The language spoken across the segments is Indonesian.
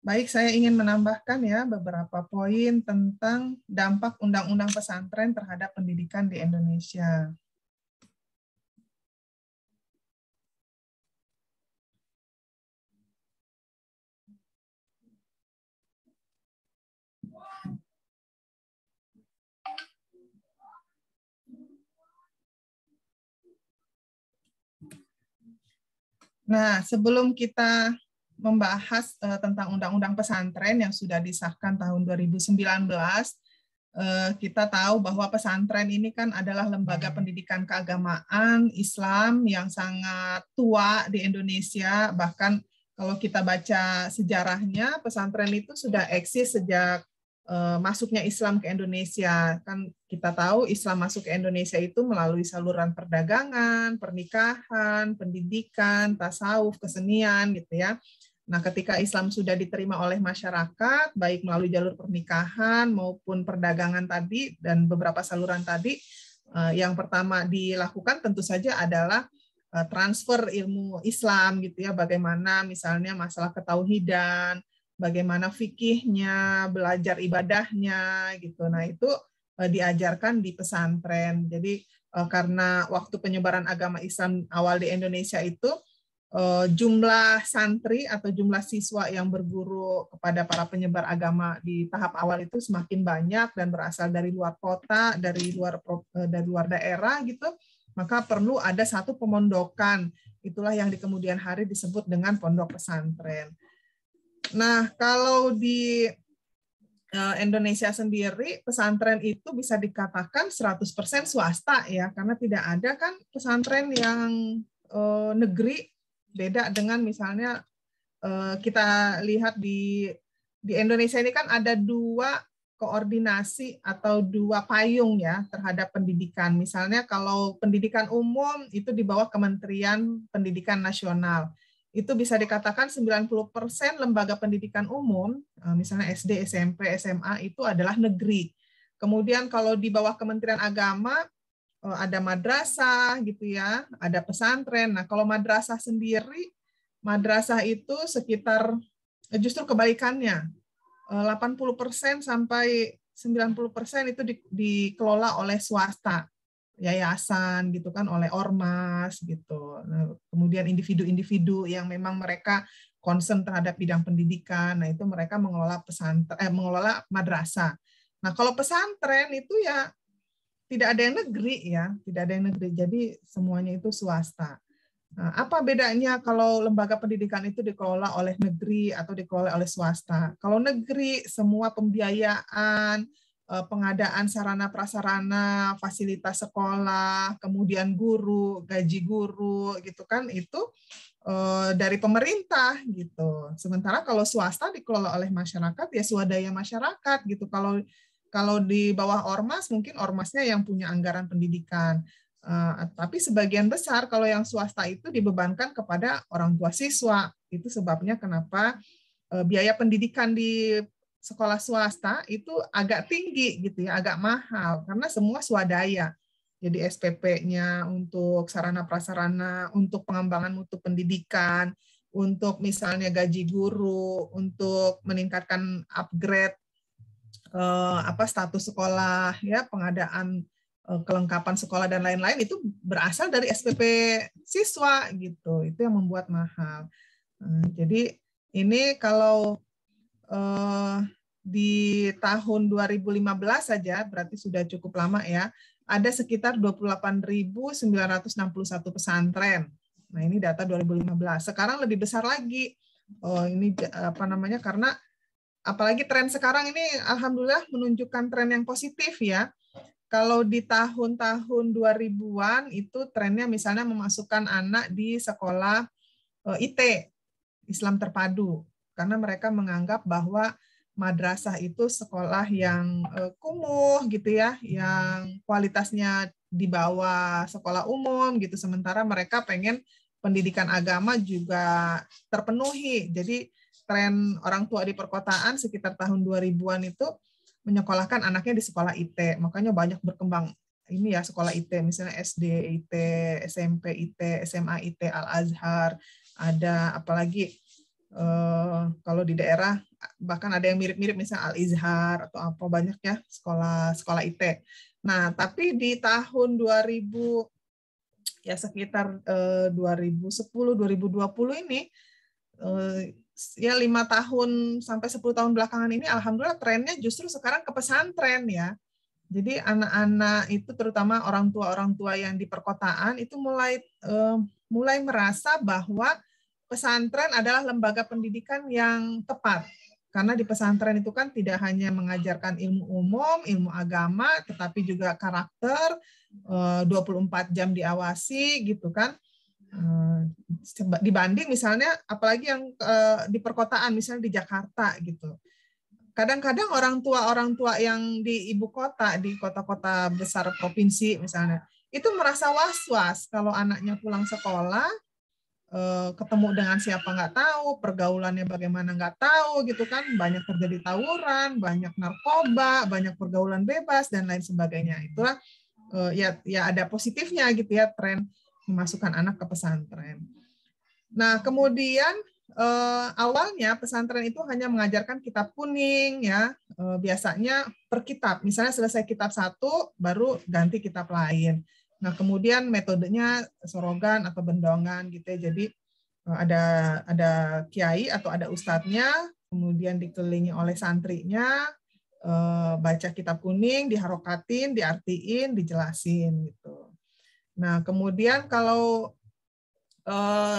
Baik, saya ingin menambahkan ya beberapa poin tentang dampak Undang-Undang Pesantren terhadap pendidikan di Indonesia. Nah, sebelum kita membahas tentang Undang-Undang Pesantren yang sudah disahkan tahun 2019, kita tahu bahwa pesantren ini kan adalah lembaga pendidikan keagamaan Islam yang sangat tua di Indonesia. Bahkan kalau kita baca sejarahnya, pesantren itu sudah eksis sejak masuknya Islam ke Indonesia. Kan kita tahu Islam masuk ke Indonesia itu melalui saluran perdagangan, pernikahan, pendidikan, tasawuf, kesenian gitu ya. Nah, ketika Islam sudah diterima oleh masyarakat, baik melalui jalur pernikahan maupun perdagangan tadi dan beberapa saluran tadi, yang pertama dilakukan tentu saja adalah transfer ilmu Islam gitu ya, bagaimana misalnya masalah ketauhidan, bagaimana fikihnya, belajar ibadahnya gitu. Nah, itu diajarkan di pesantren. Jadi karena waktu penyebaran agama Islam awal di Indonesia itu jumlah santri atau jumlah siswa yang berguru kepada para penyebar agama di tahap awal itu semakin banyak dan berasal dari luar kota, dari luar daerah gitu, maka perlu ada satu pemondokan. Itulah yang di kemudian hari disebut dengan pondok pesantren. Nah, kalau di Indonesia sendiri, pesantren itu bisa dikatakan 100% swasta ya, karena tidak ada kan pesantren yang negeri. Beda dengan misalnya kita lihat di Indonesia ini kan ada dua koordinasi atau dua payung ya terhadap pendidikan. Misalnya kalau pendidikan umum itu di bawah Kementerian Pendidikan Nasional. Itu bisa dikatakan 90% lembaga pendidikan umum, misalnya SD, SMP, SMA itu adalah negeri. Kemudian kalau di bawah Kementerian Agama ada madrasah gitu ya, ada pesantren. Nah, kalau madrasah sendiri, madrasah itu sekitar justru kebalikannya. 80% sampai 90% itu dikelola oleh swasta, yayasan gitu kan, oleh ormas gitu. Nah, kemudian individu-individu yang memang mereka concern terhadap bidang pendidikan, nah itu mereka mengelola mengelola madrasah. Nah, kalau pesantren itu ya tidak ada yang negeri ya, tidak ada yang negeri. Jadi semuanya itu swasta. Nah, apa bedanya kalau lembaga pendidikan itu dikelola oleh negeri atau dikelola oleh swasta? Kalau negeri, semua pembiayaan, pengadaan sarana prasarana, fasilitas sekolah, kemudian guru, gaji guru, gitu kan, itu dari pemerintah gitu. Sementara kalau swasta dikelola oleh masyarakat, ya swadaya masyarakat gitu. Kalau di bawah ormas, mungkin ormasnya yang punya anggaran pendidikan. Tapi sebagian besar kalau yang swasta itu dibebankan kepada orang tua siswa. Itu sebabnya kenapa biaya pendidikan di sekolah swasta itu agak tinggi gitu ya, agak mahal karena semua swadaya. Jadi SPP-nya untuk sarana prasarana, untuk pengembangan mutu pendidikan, untuk misalnya gaji guru, untuk meningkatkan upgrade status sekolah, ya pengadaan kelengkapan sekolah dan lain-lain itu berasal dari SPP siswa gitu. Itu yang membuat mahal. Jadi ini kalau di tahun 2015 saja berarti sudah cukup lama ya. Ada sekitar 28.961 pesantren. Nah, ini data 2015. Sekarang lebih besar lagi. Ini apa namanya? Karena apalagi tren sekarang ini alhamdulillah menunjukkan tren yang positif ya. Kalau di tahun-tahun 2000-an itu trennya misalnya memasukkan anak di sekolah IT, Islam Terpadu, karena mereka menganggap bahwa madrasah itu sekolah yang kumuh gitu ya, yang kualitasnya di bawah sekolah umum gitu, sementara mereka pengen pendidikan agama juga terpenuhi. Jadi tren orang tua di perkotaan sekitar tahun 2000-an itu menyekolahkan anaknya di sekolah IT. Makanya banyak berkembang ini ya sekolah IT, misalnya SD IT, SMP IT, SMA IT, Al-Azhar, ada apalagi kalau di daerah bahkan ada yang mirip-mirip, misalnya Al-Izhar atau apa, banyak ya sekolah IT. Nah, tapi di tahun 2000 ya sekitar 2010-2020 ini ya 5 tahun sampai 10 tahun belakangan ini alhamdulillah trennya justru sekarang ke pesantren ya. Jadi anak-anak itu terutama orang tua yang di perkotaan itu mulai merasa bahwa pesantren adalah lembaga pendidikan yang tepat. Karena di pesantren itu kan tidak hanya mengajarkan ilmu umum, ilmu agama, tetapi juga karakter, 24 jam diawasi gitu kan. Dibanding misalnya apalagi yang di perkotaan, misalnya di Jakarta gitu. Kadang-kadang orang tua yang di ibu kota, di kota-kota besar provinsi misalnya, itu merasa was-was kalau anaknya pulang sekolah, ketemu dengan siapa nggak tahu, pergaulannya bagaimana nggak tahu gitu kan, banyak terjadi tawuran, banyak narkoba, banyak pergaulan bebas dan lain sebagainya. Itulah ya ada positifnya gitu ya, tren memasukkan anak ke pesantren. Nah, kemudian awalnya pesantren itu hanya mengajarkan kitab kuning ya, biasanya per kitab. Misalnya selesai kitab 1 baru ganti kitab lain. Nah, kemudian metodenya sorogan atau bendongan gitu ya. Jadi ada kiai atau ada ustadznya, kemudian dikelilingi oleh santrinya, baca kitab kuning, diharokatin, diartiin, dijelasin gitu. Nah, kemudian kalau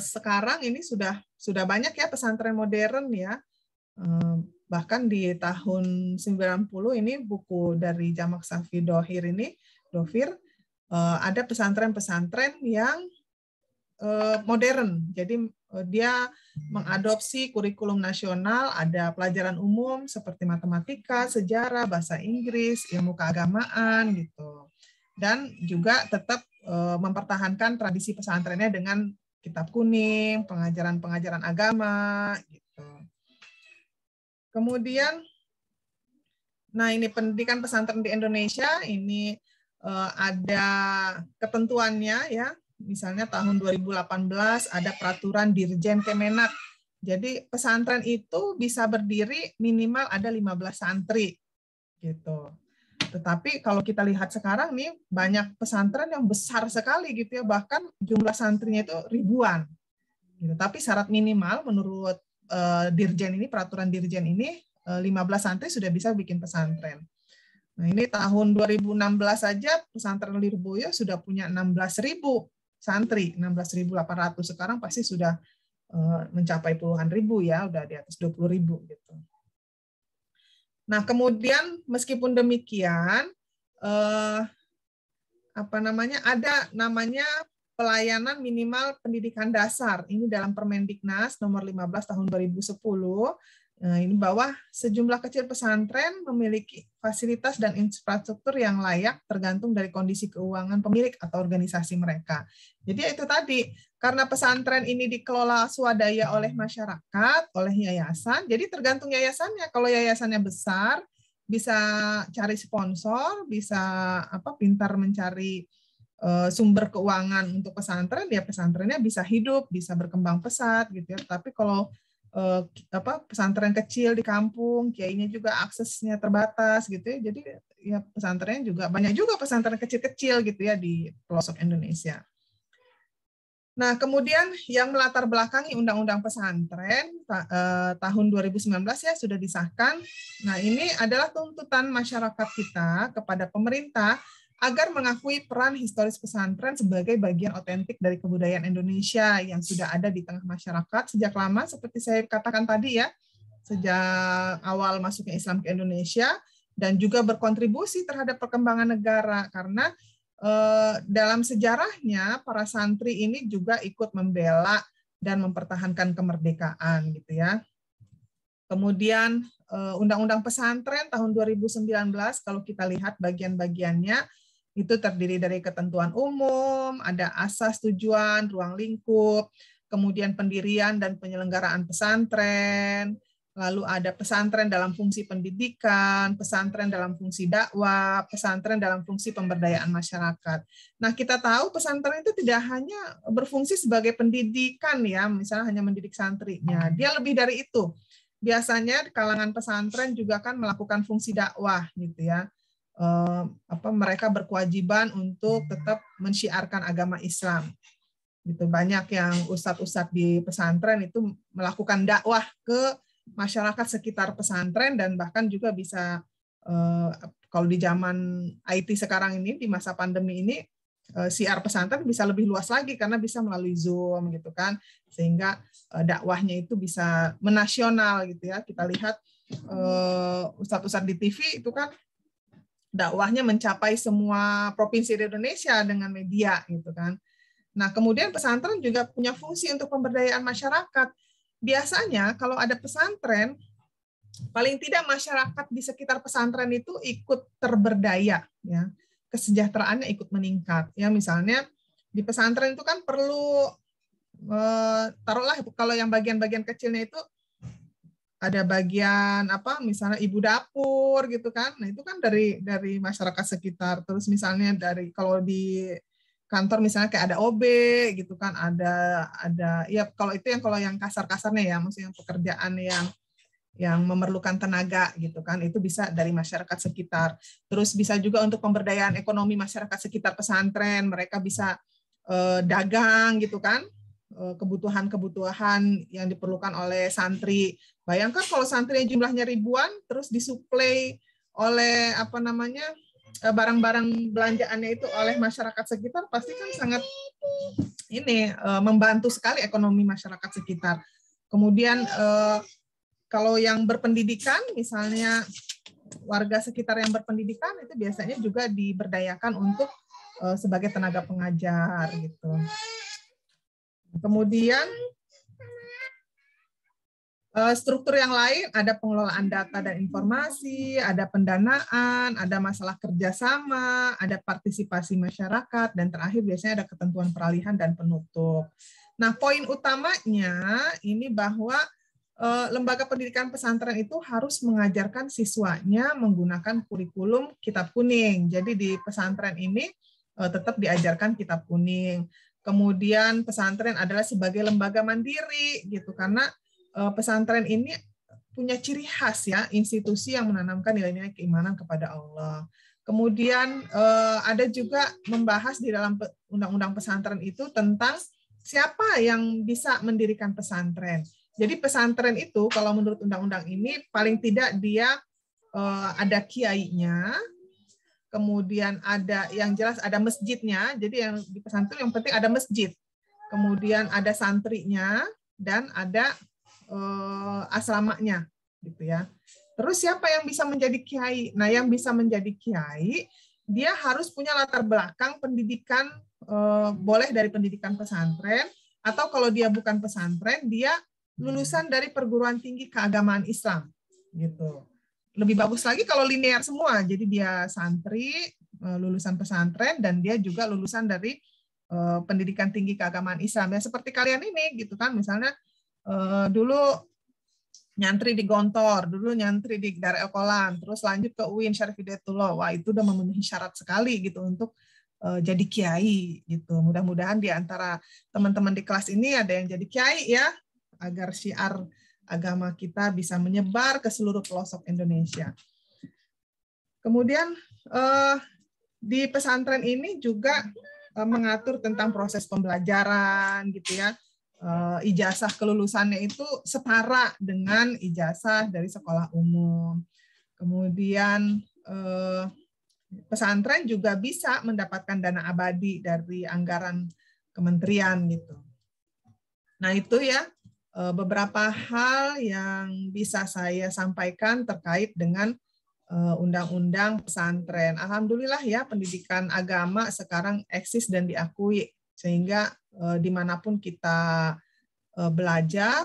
sekarang ini sudah banyak ya pesantren modern ya. Bahkan di tahun 90 ini buku dari Jamak Safi Dovir ada pesantren-pesantren yang modern. Jadi dia mengadopsi kurikulum nasional, ada pelajaran umum seperti matematika, sejarah, bahasa Inggris, ilmu keagamaan gitu. Dan juga tetap mempertahankan tradisi pesantrennya dengan kitab kuning, pengajaran agama, gitu. Kemudian, nah ini pendidikan pesantren di Indonesia ini ada ketentuannya ya. Misalnya tahun 2018 ada peraturan Dirjen Kemenak. Jadi pesantren itu bisa berdiri minimal ada 15 santri, gitu. Tetapi kalau kita lihat sekarang nih banyak pesantren yang besar sekali gitu ya, bahkan jumlah santrinya itu ribuan. Gitu. Tapi syarat minimal menurut Dirjen ini, peraturan Dirjen ini 15 santri sudah bisa bikin pesantren. Nah, ini tahun 2016 saja pesantren Lirboyo sudah punya 16.000 santri, 16.800. Sekarang pasti sudah mencapai puluhan ribu ya, udah di atas 20.000 gitu. Nah, kemudian meskipun demikian, ada namanya pelayanan minimal pendidikan dasar. Ini dalam Permendiknas nomor 15 tahun 2010. Ini bahwa sejumlah kecil pesantren memiliki fasilitas dan infrastruktur yang layak tergantung dari kondisi keuangan pemilik atau organisasi mereka. Jadi itu tadi, karena pesantren ini dikelola swadaya oleh masyarakat, oleh yayasan, jadi tergantung yayasannya. Kalau yayasannya besar, bisa cari sponsor, bisa pintar mencari sumber keuangan untuk pesantren, ya pesantrennya bisa hidup, bisa berkembang pesat gitu ya. Tapi kalau pesantren kecil di kampung, kiainya juga aksesnya terbatas gitu ya. Jadi ya pesantrennya juga banyak juga pesantren kecil-kecil gitu ya di pelosok Indonesia. Nah, kemudian yang melatar belakangi Undang-Undang Pesantren tahun 2019 ya sudah disahkan. Nah, ini adalah tuntutan masyarakat kita kepada pemerintah agar mengakui peran historis pesantren sebagai bagian otentik dari kebudayaan Indonesia yang sudah ada di tengah masyarakat sejak lama, seperti saya katakan tadi ya, sejak awal masuknya Islam ke Indonesia, dan juga berkontribusi terhadap perkembangan negara, karena dalam sejarahnya para santri ini juga ikut membela dan mempertahankan kemerdekaan gitu ya. Kemudian Undang-Undang Pesantren tahun 2019 kalau kita lihat bagian-bagiannya itu terdiri dari ketentuan umum, ada asas, tujuan, ruang lingkup, kemudian pendirian dan penyelenggaraan pesantren, lalu ada pesantren dalam fungsi pendidikan, pesantren dalam fungsi dakwah, pesantren dalam fungsi pemberdayaan masyarakat. Nah, kita tahu pesantren itu tidak hanya berfungsi sebagai pendidikan ya, misalnya hanya mendidik santrinya, dia lebih dari itu. biasanya kalangan pesantren juga kan melakukan fungsi dakwah gitu ya. Mereka berkewajiban untuk tetap mensyiarkan agama Islam. Gitu. Banyak yang ustadz-ustadz di pesantren itu melakukan dakwah ke masyarakat sekitar pesantren, dan bahkan juga bisa kalau di zaman IT sekarang ini, di masa pandemi ini, siar pesantren bisa lebih luas lagi karena bisa melalui Zoom gitu kan, sehingga dakwahnya itu bisa menasional gitu ya. Kita lihat ustadz-ustadz di TV itu kan dakwahnya mencapai semua provinsi di Indonesia dengan media gitu kan. Nah, kemudian pesantren juga punya fungsi untuk pemberdayaan masyarakat. Biasanya kalau ada pesantren, paling tidak masyarakat di sekitar pesantren itu ikut terberdaya ya. Kesejahteraannya ikut meningkat. Ya, misalnya di pesantren itu kan perlu taruhlah kalau yang bagian-bagian kecilnya itu ada bagian misalnya ibu dapur gitu kan. Nah, itu kan dari masyarakat sekitar. Terus misalnya dari kalau di kantor misalnya kayak ada OB gitu kan, ada ya kalau yang kasar-kasarnya ya, maksudnya pekerjaan yang memerlukan tenaga gitu kan, itu bisa dari masyarakat sekitar. Terus bisa juga untuk pemberdayaan ekonomi masyarakat sekitar pesantren, mereka bisa dagang gitu kan, kebutuhan-kebutuhan yang diperlukan oleh santri. Bayangkan kalau santri jumlahnya ribuan, terus disuplai oleh barang-barang belanjaannya itu oleh masyarakat sekitar, pasti kan sangat membantu sekali ekonomi masyarakat sekitar. Kemudian kalau yang berpendidikan, misalnya warga sekitar yang berpendidikan, itu biasanya juga diberdayakan untuk sebagai tenaga pengajar gitu. Kemudian struktur yang lain, ada pengelolaan data dan informasi, ada pendanaan, ada masalah kerjasama, ada partisipasi masyarakat, dan terakhir biasanya ada ketentuan peralihan dan penutup. Nah, poin utamanya ini bahwa lembaga pendidikan pesantren itu harus mengajarkan siswanya menggunakan kurikulum Kitab Kuning. Jadi di pesantren ini tetap diajarkan Kitab Kuning. Kemudian pesantren adalah sebagai lembaga mandiri gitu, karena pesantren ini punya ciri khas ya, institusi yang menanamkan nilai-nilai keimanan kepada Allah. Kemudian ada juga membahas di dalam undang-undang pesantren itu tentang siapa yang bisa mendirikan pesantren. Jadi pesantren itu kalau menurut undang-undang ini paling tidak dia ada kiainya, kemudian ada yang jelas ada masjidnya. Jadi yang di pesantren yang penting ada masjid. Kemudian ada santrinya dan ada asramanya gitu ya. Terus siapa yang bisa menjadi kiai? Nah, yang bisa menjadi kiai dia harus punya latar belakang pendidikan, boleh dari pendidikan pesantren, atau kalau dia bukan pesantren dia lulusan dari perguruan tinggi keagamaan Islam gitu. Lebih bagus lagi kalau linear semua. Jadi dia santri, lulusan pesantren, dan dia juga lulusan dari pendidikan tinggi keagamaan Islam. Ya seperti kalian ini gitu kan, misalnya dulu nyantri di Gontor, dulu nyantri di Dar El Qolam, terus lanjut ke UIN Syarif Hidayatullah. Wah, itu udah memenuhi syarat sekali gitu untuk jadi kiai gitu. Mudah-mudahan di antara teman-teman di kelas ini ada yang jadi kiai ya, agar syiar agama kita bisa menyebar ke seluruh pelosok Indonesia. Kemudian di pesantren ini juga mengatur tentang proses pembelajaran gitu ya. Ijazah kelulusannya itu setara dengan ijazah dari sekolah umum. Kemudian pesantren juga bisa mendapatkan dana abadi dari anggaran kementerian gitu. Nah, itu ya beberapa hal yang bisa saya sampaikan terkait dengan undang-undang pesantren. Alhamdulillah ya, pendidikan agama sekarang eksis dan diakui, sehingga dimanapun kita belajar,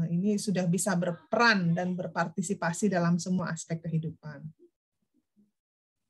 ini sudah bisa berperan dan berpartisipasi dalam semua aspek kehidupan.